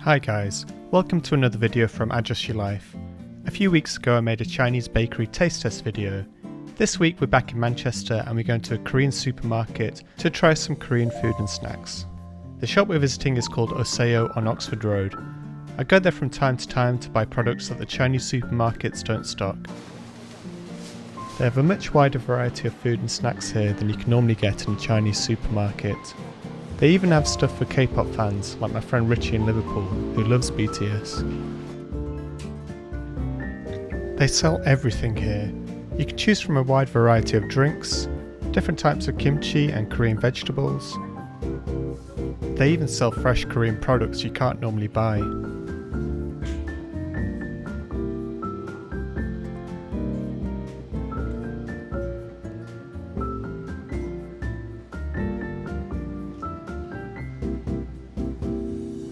Hi guys, welcome to another video from Adjust Your Life. A few weeks ago I made a Chinese bakery taste test video. This week we're back in Manchester and we're going to a Korean supermarket to try some Korean food and snacks. The shop we're visiting is called Oseyo on Oxford Road. I go there from time to time to buy products that the Chinese supermarkets don't stock. They have a much wider variety of food and snacks here than you can normally get in a Chinese supermarket. They even have stuff for K-pop fans, like my friend Richie in Liverpool, who loves BTS. They sell everything here. You can choose from a wide variety of drinks, different types of kimchi and Korean vegetables. They even sell fresh Korean products you can't normally buy.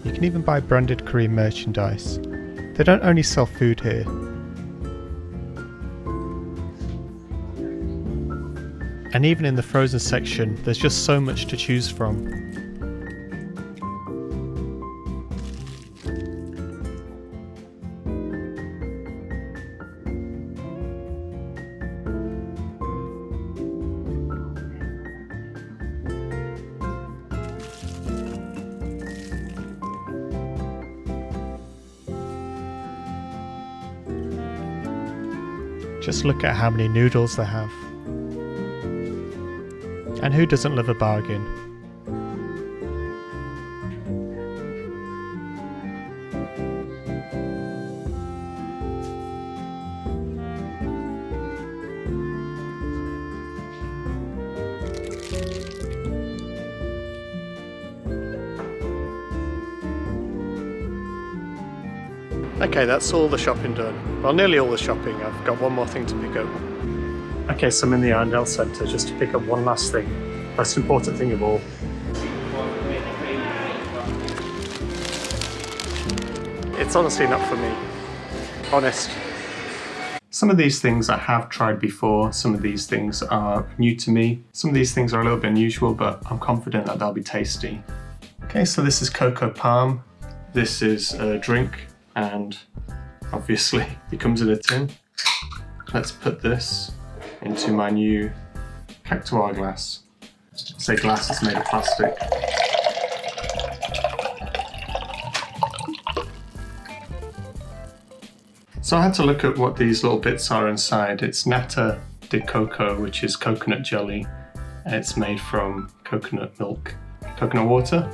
You can even buy branded Korean merchandise. They don't only sell food here. And even in the frozen section, there's just so much to choose from. Just look at how many noodles they have. And who doesn't love a bargain? Okay, that's all the shopping done. Well, nearly all the shopping. I've got one more thing to pick up. Okay, so I'm in the Arndale Centre just to pick up one last thing. Most important thing of all. It's honestly not for me. Honest. Some of these things I have tried before. Some of these things are new to me. Some of these things are a little bit unusual, but I'm confident that they'll be tasty. Okay, so this is Cocoa Palm. This is a drink. And obviously it comes in a tin. Let's put this into my new Cactuar glass. I say glass, it's made of plastic. So I had to look at what these little bits are inside. It's nata de coco, which is coconut jelly, and it's made from coconut milk, coconut water.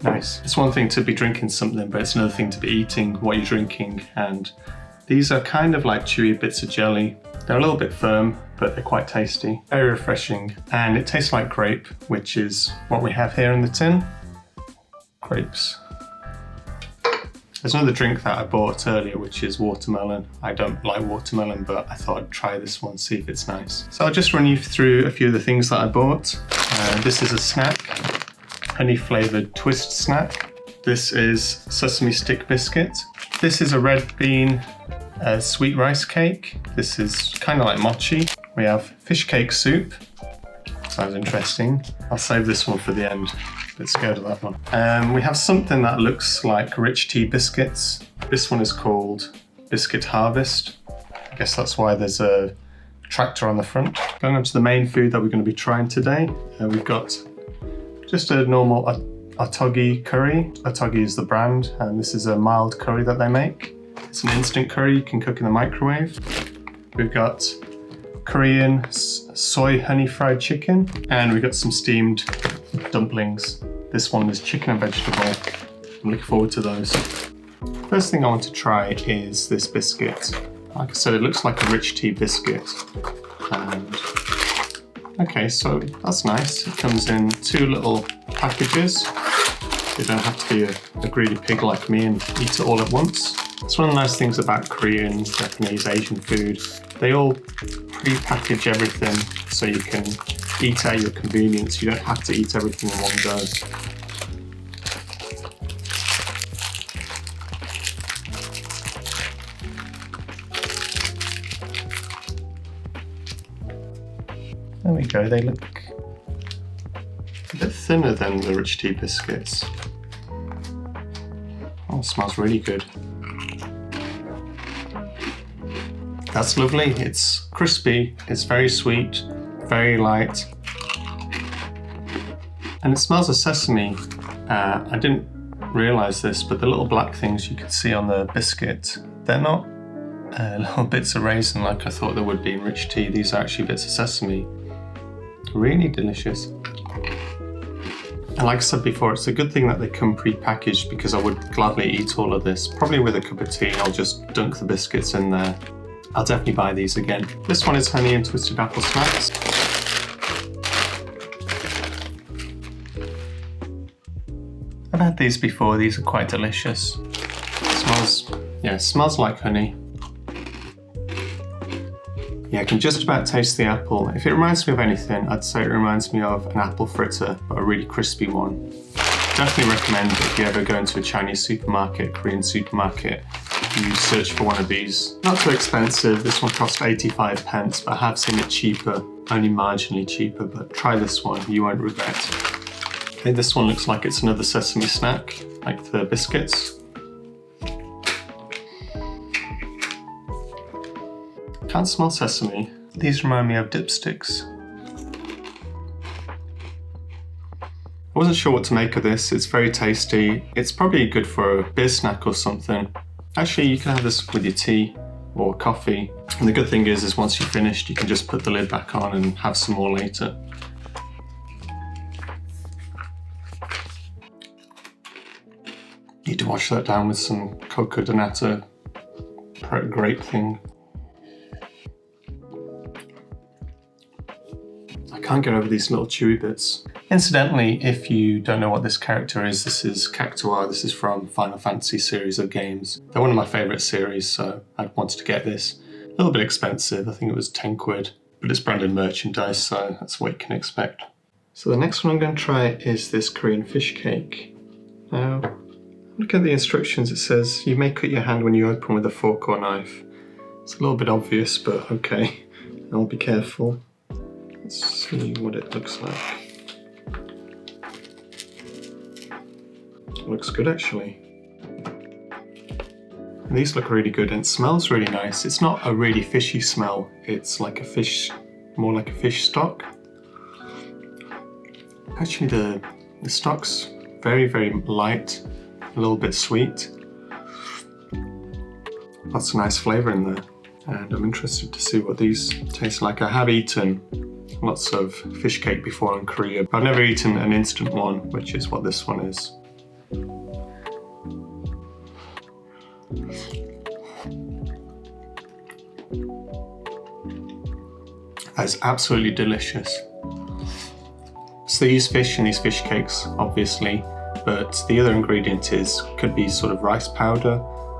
Nice. It's one thing to be drinking something, but it's another thing to be eating what you're drinking. And these are kind of like chewy bits of jelly. They're a little bit firm, but they're quite tasty. Very refreshing. And it tastes like grape, which is what we have here in the tin. Grapes. There's another drink that I bought earlier, which is watermelon. I don't like watermelon, but I thought I'd try this one, see if it's nice. So I'll just run you through a few of the things that I bought. This is a snack. Honey flavoured twist snack. This is sesame stick biscuit. This is a red bean sweet rice cake. This is kind of like mochi. We have fish cake soup. Sounds interesting. I'll save this one for the end. A bit scared of that one. We have something that looks like rich tea biscuits. This one is called Biscuit Harvest. I guess that's why there's a tractor on the front. Going on to the main food that we're going to be trying today. We've got just a normal Otogi curry. Otogi is the brand, and this is a mild curry that they make. It's an instant curry you can cook in the microwave. We've got Korean soy honey fried chicken, and we've got some steamed dumplings. This one is chicken and vegetable. I'm looking forward to those. First thing I want to try is this biscuit. Like I said, it looks like a rich tea biscuit. And okay, so that's nice. It comes in two little packages. You don't have to be a greedy pig like me and eat it all at once. It's one of the nice things about Korean, Japanese, Asian food. They all pre-package everything so you can eat at your convenience. You don't have to eat everything in one go. There we go, they look a bit thinner than the rich tea biscuits. Oh, it smells really good. That's lovely. It's crispy, it's very sweet, very light. And it smells of sesame. I didn't realise this, but the little black things you can see on the biscuit, they're not little bits of raisin like I thought there would be in rich tea. These are actually bits of sesame. Really delicious. And like I said before, it's a good thing that they come pre-packaged because I would gladly eat all of this. Probably with a cup of tea, I'll just dunk the biscuits in there. I'll definitely buy these again. This one is honey and twisted apple snacks. I've had these before, these are quite delicious. It smells like honey. Yeah, I can just about taste the apple. If it reminds me of anything, I'd say it reminds me of an apple fritter, but a really crispy one. Definitely recommend if you ever go into a Chinese supermarket, Korean supermarket, you search for one of these. Not too expensive, this one cost 85 pence, but I have seen it cheaper, only marginally cheaper, but try this one, you won't regret. Okay, this one looks like it's another sesame snack, like the biscuits. Can't smell sesame. These remind me of dipsticks. I wasn't sure what to make of this. It's very tasty. It's probably good for a beer snack or something. Actually, you can have this with your tea or coffee. And the good thing is once you're finished, you can just put the lid back on and have some more later. Need to wash that down with some cocoa de nata grape thing. I can't get over these little chewy bits. Incidentally, if you don't know what this character is, this is Cactuar. This is from Final Fantasy series of games. They're one of my favourite series, so I wanted to get this. A little bit expensive, I think it was 10 quid, but it's branded merchandise, so that's what you can expect. So the next one I'm going to try is this Korean fish cake. Now, look at the instructions. It says you may cut your hand when you open with a fork or knife. It's a little bit obvious, but okay, I'll be careful. Let's see what it looks like. It looks good actually. And these look really good and it smells really nice. It's not a really fishy smell, it's like a fish, more like a fish stock. Actually the stock's very, very light, a little bit sweet. Lots of nice flavour in there. And I'm interested to see what these taste like. I have eaten lots of fish cake before in Korea, but I've never eaten an instant one, which is what this one is. That is absolutely delicious. So they use fish in these fish cakes, obviously, but the other ingredient could be sort of rice powder,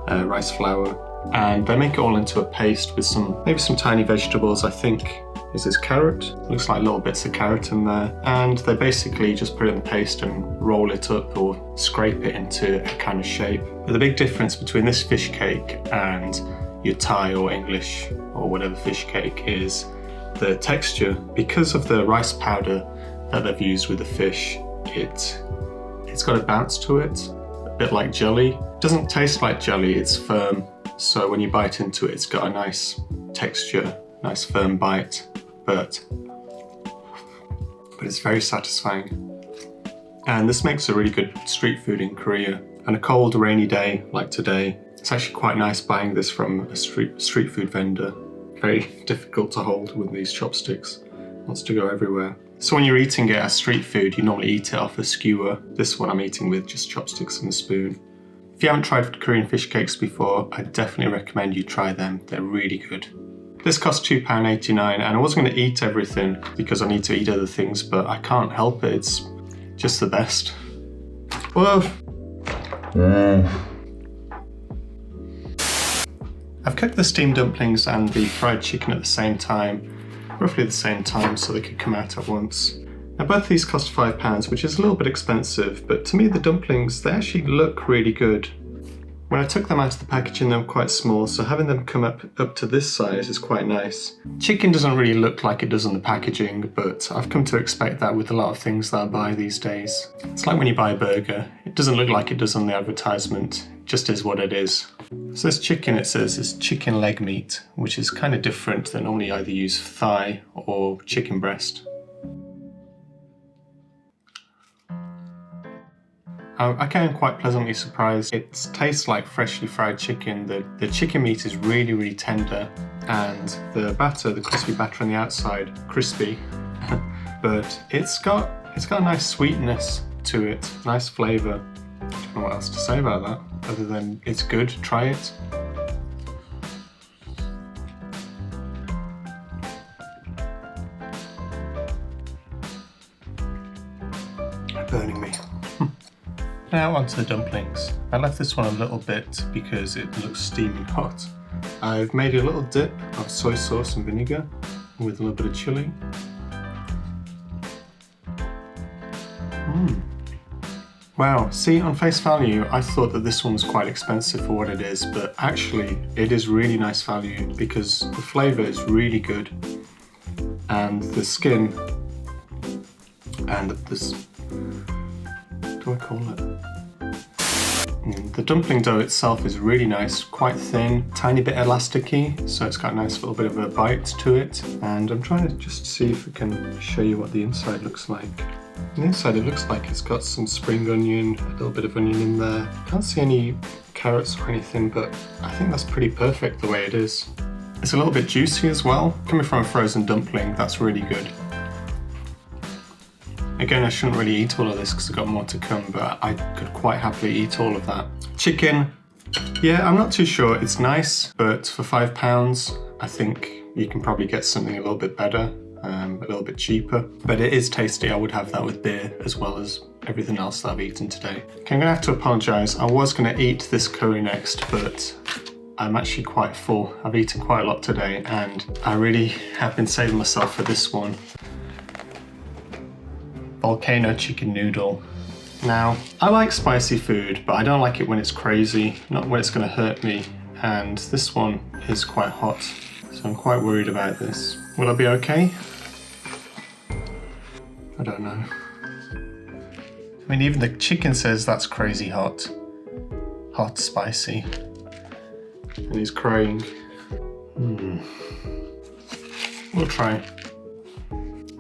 rice flour, and they make it all into a paste with maybe some tiny vegetables. I think is this carrot? Looks like little bits of carrot in there. And they basically just put it in the paste and roll it up or scrape it into a kind of shape. But the big difference between this fish cake and your Thai or English or whatever fish cake is the texture. Because of the rice powder that they've used with the fish, it's got a bounce to it, a bit like jelly. It doesn't taste like jelly, it's firm. So when you bite into it, it's got a nice texture, nice firm bite. But it's very satisfying. And this makes a really good street food in Korea. On a cold, rainy day like today, it's actually quite nice buying this from a street food vendor. Very difficult to hold with these chopsticks. It wants to go everywhere. So when you're eating it as street food, you normally eat it off a skewer. This one I'm eating with just chopsticks and a spoon. If you haven't tried Korean fish cakes before, I definitely recommend you try them. They're really good. This cost £2.89 and I wasn't going to eat everything because I need to eat other things, but I can't help it. It's just the best. Whoa! I've cooked the steamed dumplings and the fried chicken at the same time, roughly the same time, so they could come out at once. Now both of these cost £5, which is a little bit expensive, but to me the dumplings, they actually look really good. When I took them out of the packaging, they were quite small, so having them come up to this size is quite nice. Chicken doesn't really look like it does on the packaging, but I've come to expect that with a lot of things that I buy these days. It's like when you buy a burger. It doesn't look like it does on the advertisement, it just is what it is. So this chicken, it says, is chicken leg meat, which is kind of different than normally either use thigh or chicken breast. I came quite pleasantly surprised. It tastes like freshly fried chicken. The chicken meat is really, really tender, and the batter, the crispy batter on the outside, crispy, but it's got a nice sweetness to it, nice flavour. I don't know what else to say about that, other than it's good, try it. Burning me. Now onto the dumplings. I left this one a little bit because it looks steaming hot. I've made a little dip of soy sauce and vinegar with a little bit of chilli. Wow, see, on face value, I thought that this one was quite expensive for what it is, but actually it is really nice value because the flavour is really good and the skin and this, what do I call it? The dumpling dough itself is really nice, quite thin, tiny bit elasticy, so it's got a nice little bit of a bite to it. And I'm trying to just see if I can show you what the inside looks like. On the inside it looks like it's got some spring onion, a little bit of onion in there. Can't see any carrots or anything, but I think that's pretty perfect the way it is. It's a little bit juicy as well. Coming from a frozen dumpling, that's really good. Again, I shouldn't really eat all of this because I've got more to come, but I could quite happily eat all of that. Chicken, yeah, I'm not too sure. It's nice, but for £5, I think you can probably get something a little bit better, a little bit cheaper. But it is tasty. I would have that with beer as well as everything else that I've eaten today. Okay, I'm gonna have to apologise. I was gonna eat this curry next, but I'm actually quite full. I've eaten quite a lot today, and I really have been saving myself for this one. Volcano chicken noodle. Now, I like spicy food, but I don't like it when it's crazy, not when it's going to hurt me. And this one is quite hot, so I'm quite worried about this. Will I be okay? I don't know. I mean, even the chicken says that's crazy hot. Hot, spicy. And he's crying. We'll try.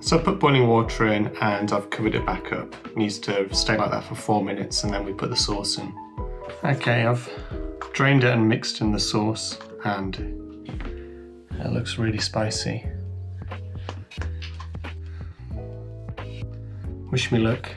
So I put boiling water in and I've covered it back up. It needs to stay like that for 4 minutes and then we put the sauce in. Okay, I've drained it and mixed in the sauce and it looks really spicy. Wish me luck.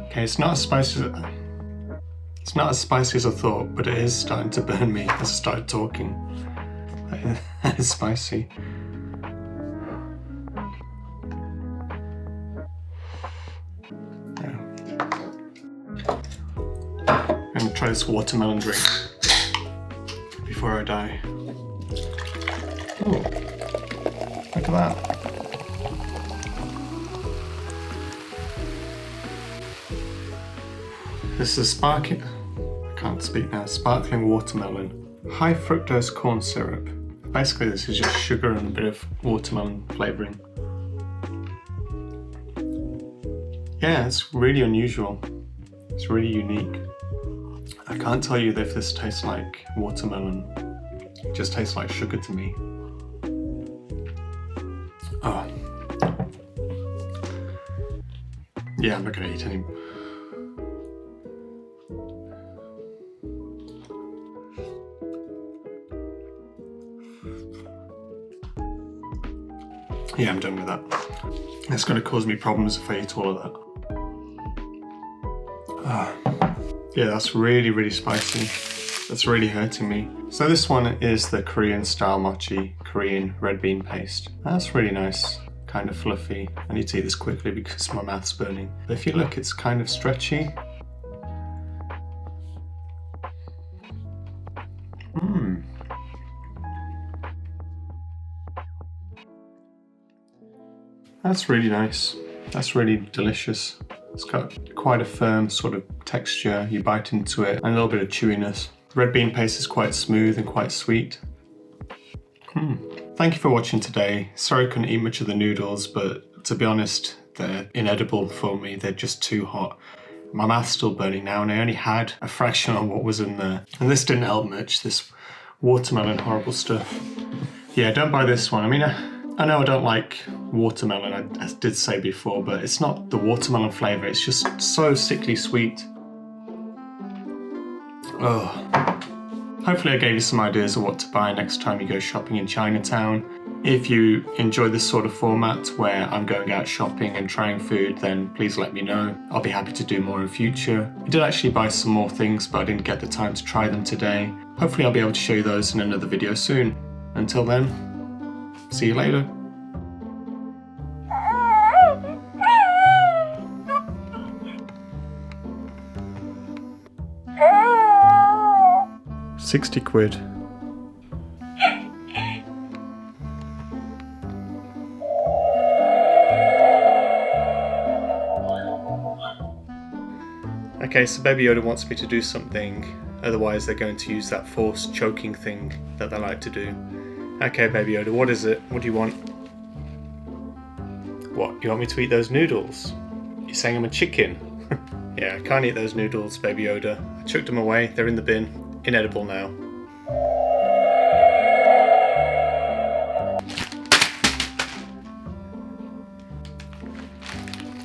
Okay, it's not as spicy as I thought, but it is starting to burn me as I started talking. That is spicy. Yeah. I'm gonna try this watermelon drink before I die. Oh, look at that. This is sparkling watermelon. High fructose corn syrup. Basically this is just sugar and a bit of watermelon flavouring. Yeah, it's really unusual. It's really unique. I can't tell you if this tastes like watermelon. It just tastes like sugar to me. Oh. Yeah, I'm not gonna eat any. Yeah, I'm done with that. It's going to cause me problems if I eat all of that. Yeah, that's really, really spicy. That's really hurting me. So this one is the Korean style mochi, Korean red bean paste. That's really nice. kind of fluffy. I need to eat this quickly because my mouth's burning. But if you look, it's kind of stretchy. That's really nice. That's really delicious. It's got quite a firm sort of texture. You bite into it and a little bit of chewiness. Red bean paste is quite smooth and quite sweet. Thank you for watching today. Sorry I couldn't eat much of the noodles, but to be honest, they're inedible for me. They're just too hot. My mouth's still burning now, and I only had a fraction of what was in there. And this didn't help much, this watermelon horrible stuff. Yeah, don't buy this one. I mean, I know I don't like watermelon, I did say before, but it's not the watermelon flavour, it's just so sickly sweet. Oh. Hopefully I gave you some ideas of what to buy next time you go shopping in Chinatown. If you enjoy this sort of format where I'm going out shopping and trying food, then please let me know. I'll be happy to do more in future. I did actually buy some more things, but I didn't get the time to try them today. Hopefully I'll be able to show you those in another video soon. Until then, see you later. £60. Okay, so Baby Yoda wants me to do something, otherwise they're going to use that forced choking thing that they like to do. Okay, Baby Yoda, what is it? What do you want? What, you want me to eat those noodles? You're saying I'm a chicken? Yeah, I can't eat those noodles, Baby Yoda. I chucked them away, they're in the bin. Inedible now.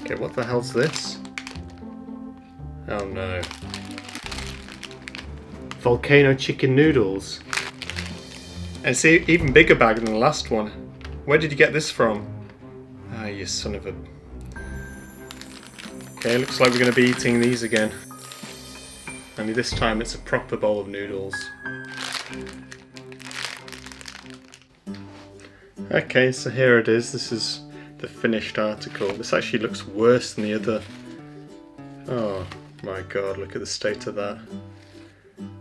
Okay, what the hell's this? Oh no. Volcano chicken noodles. And it's an even bigger bag than the last one. Where did you get this from? Ah, you son of a... Okay, looks like we're going to be eating these again. Only this time it's a proper bowl of noodles. Okay, so here it is. This is the finished article. This actually looks worse than the other. Oh my god, look at the state of that.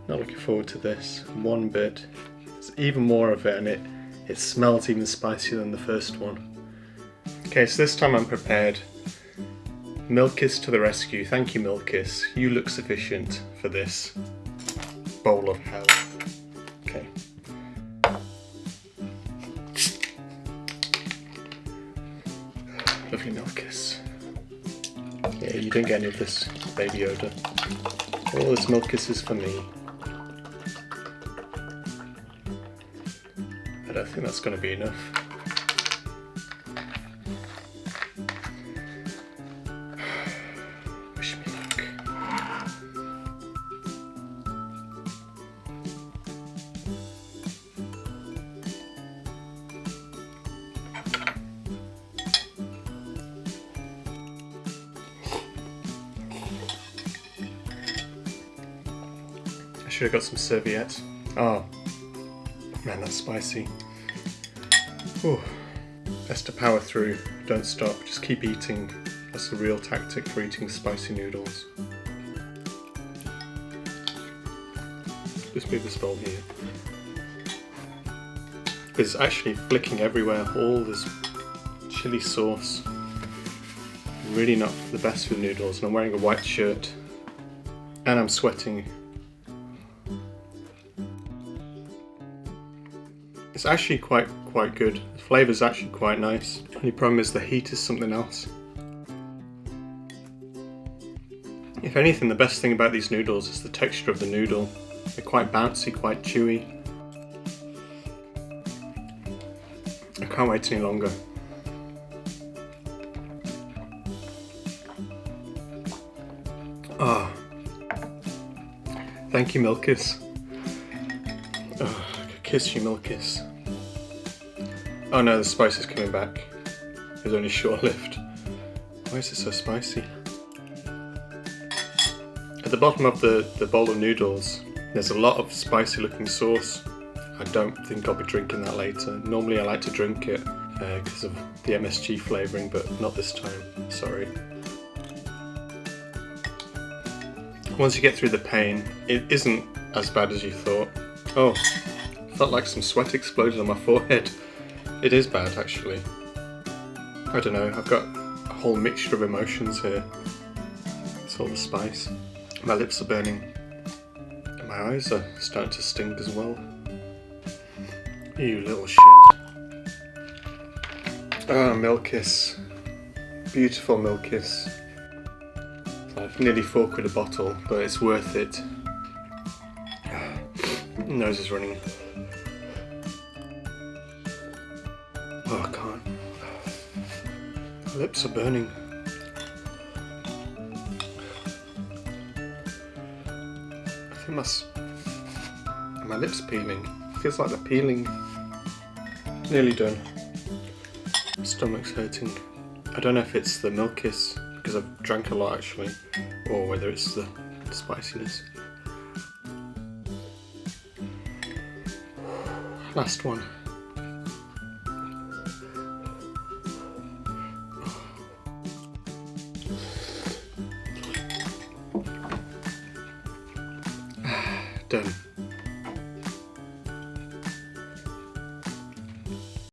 Not looking forward to this one bit. There's even more of it, and it smells even spicier than the first one. Okay, so this time I'm prepared. Milkiss to the rescue. Thank you, Milkiss. You look sufficient for this bowl of hell. Okay. Lovely Milkiss. Yeah, you didn't get any of this, Baby Yoda. All this Milkiss is for me. I don't think that's going to be enough. I should have got some serviettes. Oh, man, that's spicy. Ooh. Best to power through, don't stop, just keep eating. That's the real tactic for eating spicy noodles. Just move this bowl here. It's actually flicking everywhere, all this chili sauce. Really not the best for noodles, and I'm wearing a white shirt. And I'm sweating. It's actually quite good. The flavour's actually quite nice. The only problem is the heat is something else. If anything, the best thing about these noodles is the texture of the noodle. They're quite bouncy, quite chewy. I can't wait any longer. Ah. Thank you, Milkiss. Oh, kiss you, Milkiss. Oh no, the spice is coming back. It was only short-lived. Why is it so spicy? At the bottom of the bowl of noodles, there's a lot of spicy looking sauce. I don't think I'll be drinking that later. Normally I like to drink it because of the MSG flavouring, but not this time, sorry. Once you get through the pain, it isn't as bad as you thought. Oh, felt like some sweat exploded on my forehead. It is bad, actually. I don't know, I've got a whole mixture of emotions here. It's all the spice. My lips are burning. And my eyes are starting to sting as well. You little shit. Ah, Milkiss. Beautiful Milkiss. It's like nearly £4 a bottle, but it's worth it. Nose is running. Oh, I can't. My lips are burning. I think my lips peeling. Feels like they're peeling. Nearly done. Stomach's hurting. I don't know if it's the Milkiss, because I've drank a lot actually, or whether it's the spiciness. Last one. Done.